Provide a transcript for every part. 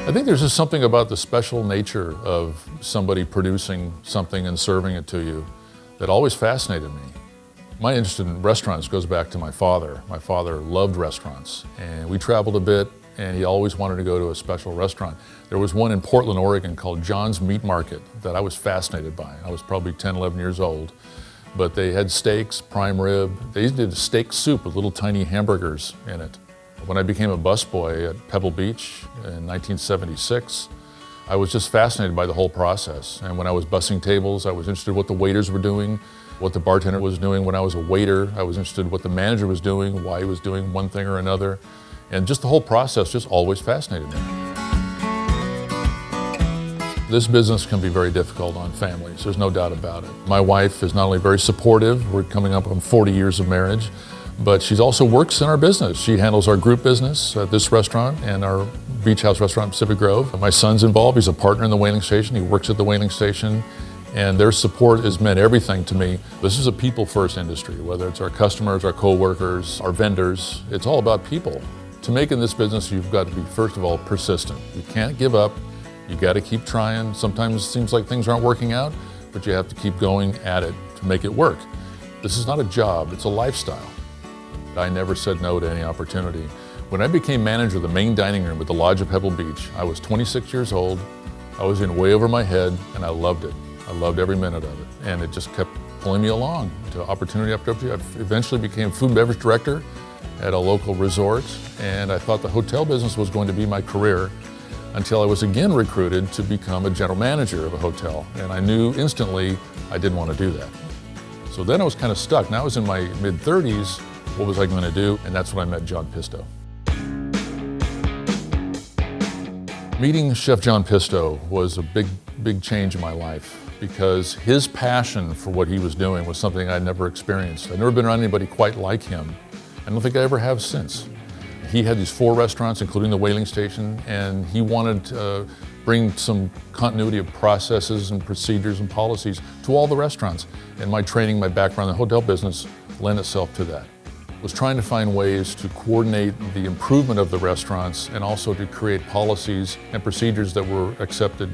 I think there's just something about the special nature of somebody producing something and serving it to you that always fascinated me. My interest in restaurants goes back to my father. My father loved restaurants, and we traveled a bit, and he always wanted to go to a special restaurant. There was one in Portland, Oregon called John's Meat Market that I was fascinated by. I was probably 10, 11 years old, but they had steaks, prime rib. They did a steak soup with little tiny hamburgers in it. When I became a busboy at Pebble Beach in 1976, I was just fascinated by the whole process. And when I was bussing tables, I was interested in what the waiters were doing, what the bartender was doing. When I was a waiter, I was interested in what the manager was doing, why he was doing one thing or another. And just the whole process just always fascinated me. This business can be very difficult on families, there's no doubt about it. My wife is not only very supportive, we're coming up on 40 years of marriage, but she also works in our business. She handles our group business at this restaurant and our beach house restaurant in Pacific Grove. My son's involved, he's a partner in the whaling station, he works at the whaling station, and their support has meant everything to me. This is a people-first industry, whether it's our customers, our co-workers, our vendors, it's all about people. To make in this business, you've got to be, first of all, persistent. You can't give up, you got to keep trying. Sometimes it seems like things aren't working out, but you have to keep going at it to make it work. This is not a job, it's a lifestyle. I never said no to any opportunity. When I became manager of the main dining room at the Lodge of Pebble Beach, I was 26 years old, I was in way over my head, and I loved it. I loved every minute of it, and it just kept pulling me along to opportunity after opportunity. I eventually became food and beverage director at a local resort, and I thought the hotel business was going to be my career until I was again recruited to become a general manager of a hotel, and I knew instantly I didn't want to do that. So then I was kind of stuck. Now I was in my mid-30s, what was I going to do? And that's when I met John Pisto. Meeting Chef John Pisto was a big change in my life because his passion for what he was doing was something I'd never experienced. I'd never been around anybody quite like him. I don't think I ever have since. He had these 4 restaurants, including the whaling station, and he wanted to bring some continuity of processes and procedures and policies to all the restaurants. And my training, my background in the hotel business lent itself to that. Was trying to find ways to coordinate the improvement of the restaurants and also to create policies and procedures that were accepted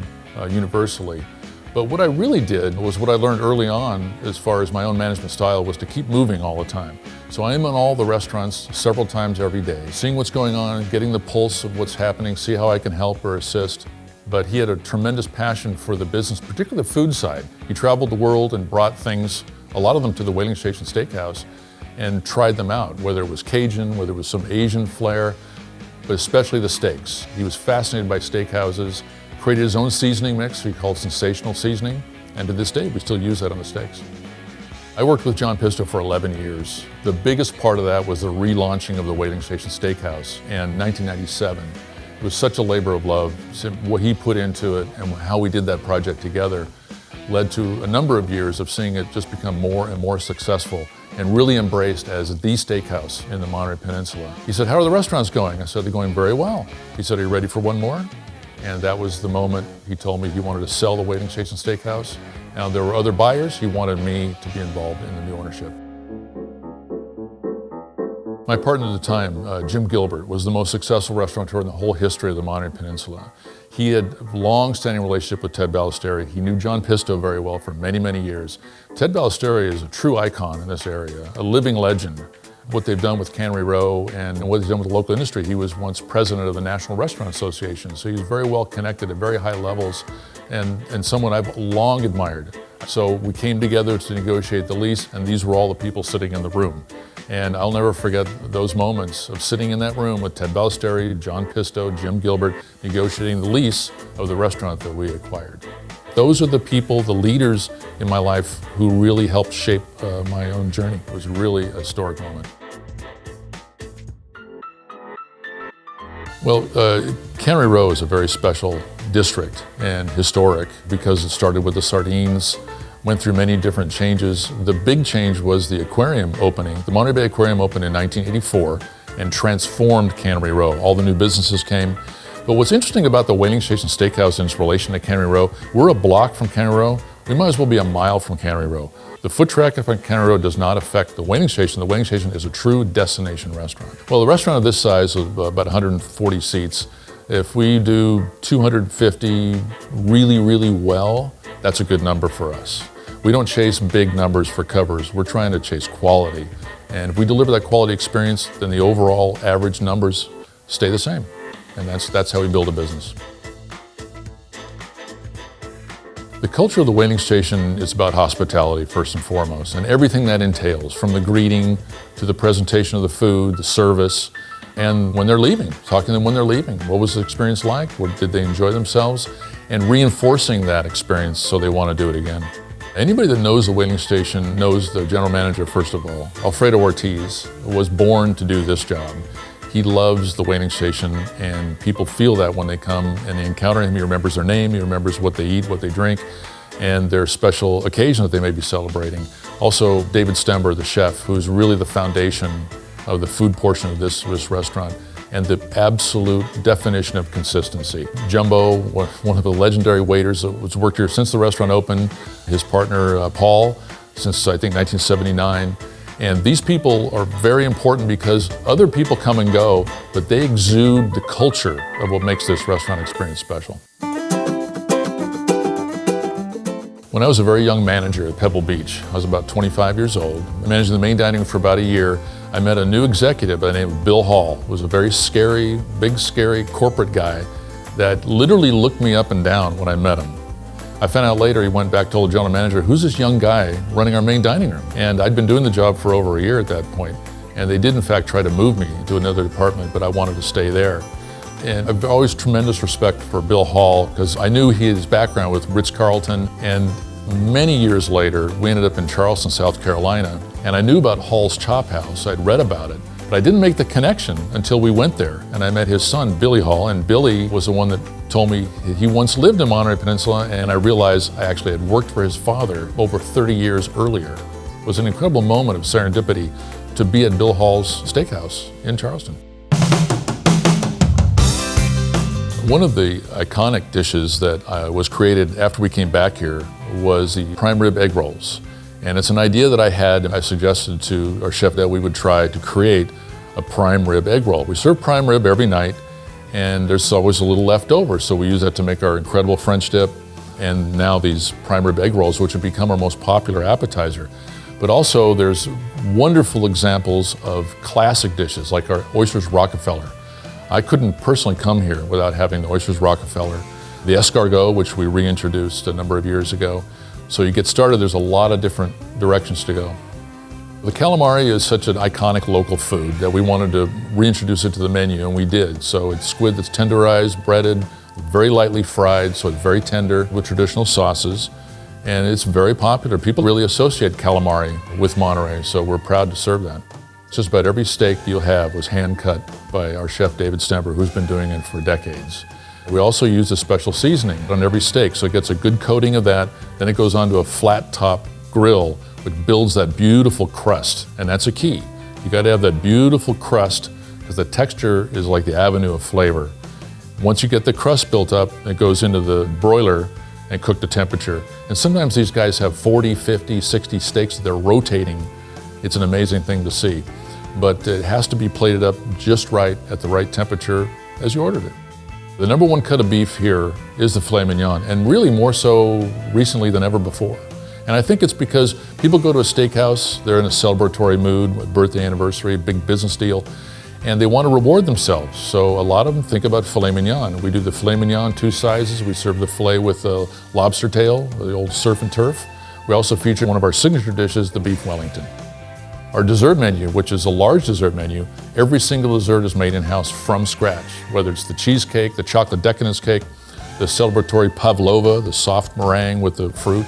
universally. But what I really did was what I learned early on as far as my own management style was to keep moving all the time. So I am in all the restaurants several times every day, seeing what's going on, getting the pulse of what's happening, see how I can help or assist. But he had a tremendous passion for the business, particularly the food side. He traveled the world and brought things, a lot of them to the Whaling Station Steakhouse, and tried them out, whether it was Cajun, whether it was some Asian flair, but especially the steaks. He was fascinated by steakhouses, created his own seasoning mix he called sensational seasoning, and to this day we still use that on the steaks. I worked with John Pisto for 11 years. The biggest part of that was the relaunching of the Whaling Station Steakhouse in 1997. It was such a labor of love. What he put into it and how we did that project together led to a number of years of seeing it just become more and more successful and really embraced as the steakhouse in the Monterey Peninsula. He said, "How are the restaurants going?" I said, "They're going very well." He said, "Are you ready for one more?" And that was the moment he told me he wanted to sell the Whaling Station Steakhouse. Now there were other buyers, he wanted me to be involved in the new ownership. My partner at the time, Jim Gilbert, was the most successful restaurateur in the whole history of the Monterey Peninsula. He had a long-standing relationship with Ted Ballesteri. He knew John Pisto very well for many, many years. Ted Ballesteri is a true icon in this area, a living legend. What they've done with Cannery Row and what they've done with the local industry. He was once president of the National Restaurant Association, so he's very well connected at very high levels and someone I've long admired. So we came together to negotiate the lease, and these were all the people sitting in the room. And I'll never forget those moments of sitting in that room with Ted Ballesteri, John Pisto, Jim Gilbert, negotiating the lease of the restaurant that we acquired. Those are the people, the leaders in my life who really helped shape my own journey. It was really a historic moment. Well, Cannery Row is a very special district and historic because it started with the sardines, went through many different changes. The big change was the aquarium opening. The Monterey Bay Aquarium opened in 1984 and transformed Cannery Row. All the new businesses came. But what's interesting about the Whaling Station Steakhouse in its relation to Cannery Row, we're a block from Cannery Row. We might as well be a mile from Cannery Row. The foot traffic on Cannery Row does not affect the Whaling Station. The Whaling Station is a true destination restaurant. Well, the restaurant of this size, of about 140 seats, If we do 250 really, really well, that's a good number for us. We don't chase big numbers for covers. We're trying to chase quality. And if we deliver that quality experience, then the overall average numbers stay the same. And that's how we build a business. The culture of the waiting station is about hospitality first and foremost, and everything that entails, from the greeting to the presentation of the food, the service, and when they're leaving, talking to them when they're leaving. What was the experience like? Did they enjoy themselves? And reinforcing that experience so they want to do it again. Anybody that knows the waiting station knows the general manager, first of all. Alfredo Ortiz was born to do this job. He loves the waiting station, and people feel that when they come and they encounter him. He remembers their name, he remembers what they eat, what they drink, and their special occasion that they may be celebrating. Also, David Stember, the chef, who's really the foundation of the food portion of this restaurant, and the absolute definition of consistency. Jumbo, one of the legendary waiters that was worked here since the restaurant opened, his partner Paul, since I think 1979. And these people are very important because other people come and go, but they exude the culture of what makes this restaurant experience special. When I was a very young manager at Pebble Beach, I was about 25 years old, managing the main dining room for about a year. I met a new executive by the name of Bill Hall, who was a very scary, big, scary corporate guy that literally looked me up and down when I met him. I found out later he went back, told the general manager, who's this young guy running our main dining room? And I'd been doing the job for over a year at that point, and they did in fact try to move me to another department, but I wanted to stay there. And I've always tremendous respect for Bill Hall because I knew his background with Ritz-Carlton, and many years later, we ended up in Charleston, South Carolina, and I knew about Hall's Chop House. I'd read about it, but I didn't make the connection until we went there, and I met his son, Billy Hall, and Billy was the one that told me he once lived in Monterey Peninsula, and I realized I actually had worked for his father over 30 years earlier. It was an incredible moment of serendipity to be at Bill Hall's Steakhouse in Charleston. One of the iconic dishes that was created after we came back here was the prime rib egg rolls. And it's an idea that I had, and I suggested to our chef that we would try to create a prime rib egg roll. We serve prime rib every night, and there's always a little left over, so we use that to make our incredible French dip, and now these prime rib egg rolls, which have become our most popular appetizer. But also there's wonderful examples of classic dishes, like our oysters Rockefeller. I couldn't personally come here without having the oysters Rockefeller. The escargot, which we reintroduced a number of years ago. So you get started, there's a lot of different directions to go. The calamari is such an iconic local food that we wanted to reintroduce it to the menu, and we did. So it's squid that's tenderized, breaded, very lightly fried, so it's very tender with traditional sauces, and it's very popular. People really associate calamari with Monterey, so we're proud to serve that. Just about every steak you'll have was hand cut by our chef David Stember, who's been doing it for decades. We also use a special seasoning on every steak, so it gets a good coating of that, then it goes onto a flat top grill, which builds that beautiful crust, and that's a key. You gotta have that beautiful crust, because the texture is like the avenue of flavor. Once you get the crust built up, it goes into the broiler and cooked to temperature. And sometimes these guys have 40, 50, 60 steaks that they're rotating. It's an amazing thing to see. But it has to be plated up just right at the right temperature as you ordered it. The number one cut of beef here is the filet mignon, and really more so recently than ever before. And I think it's because people go to a steakhouse, they're in a celebratory mood, a birthday anniversary, big business deal, and they want to reward themselves. So a lot of them think about filet mignon. We do the filet mignon, 2 sizes. We serve the filet with a lobster tail, the old surf and turf. We also feature one of our signature dishes, the beef Wellington. Our dessert menu, which is a large dessert menu, every single dessert is made in-house from scratch, whether it's the cheesecake, the chocolate decadence cake, the celebratory pavlova, the soft meringue with the fruit.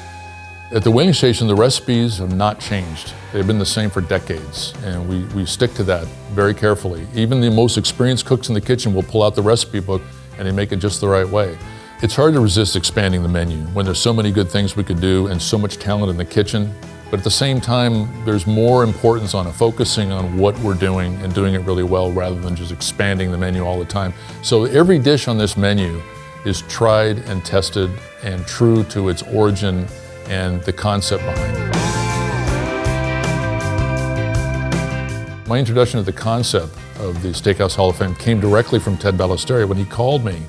At the waiting station, the recipes have not changed. They've been the same for decades, and we stick to that very carefully. Even the most experienced cooks in the kitchen will pull out the recipe book and they make it just the right way. It's hard to resist expanding the menu when there's so many good things we could do and so much talent in the kitchen. But at the same time, there's more importance on focusing on what we're doing and doing it really well rather than just expanding the menu all the time. So every dish on this menu is tried and tested and true to its origin and the concept behind it. My introduction to the concept of the Steakhouse Hall of Fame came directly from Ted Ballesteros when he called me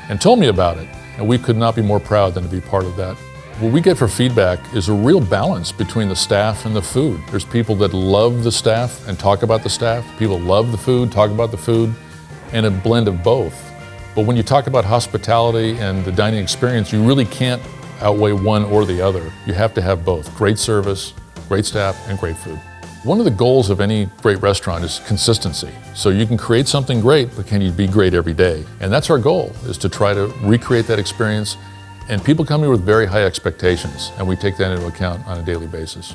and told me about it. And we could not be more proud than to be part of that. What we get for feedback is a real balance between the staff and the food. There's people that love the staff and talk about the staff. People love the food, talk about the food, and a blend of both. But when you talk about hospitality and the dining experience, you really can't outweigh one or the other. You have to have both. Great service, great staff, and great food. One of the goals of any great restaurant is consistency. So you can create something great, but can you be great every day? And that's our goal, is to try to recreate that experience. And people come here with very high expectations, and we take that into account on a daily basis.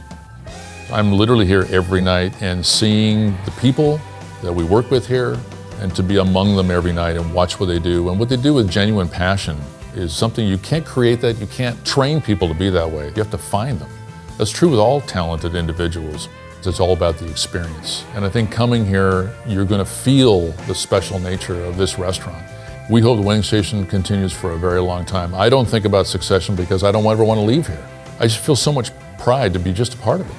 I'm literally here every night and seeing the people that we work with here, and to be among them every night and watch what they do. And what they do with genuine passion is something you can't create that, you can't train people to be that way. You have to find them. That's true with all talented individuals. It's all about the experience. And I think coming here, you're going to feel the special nature of this restaurant. We hope the Winning Station continues for a very long time. I don't think about succession because I don't ever want to leave here. I just feel so much pride to be just a part of it.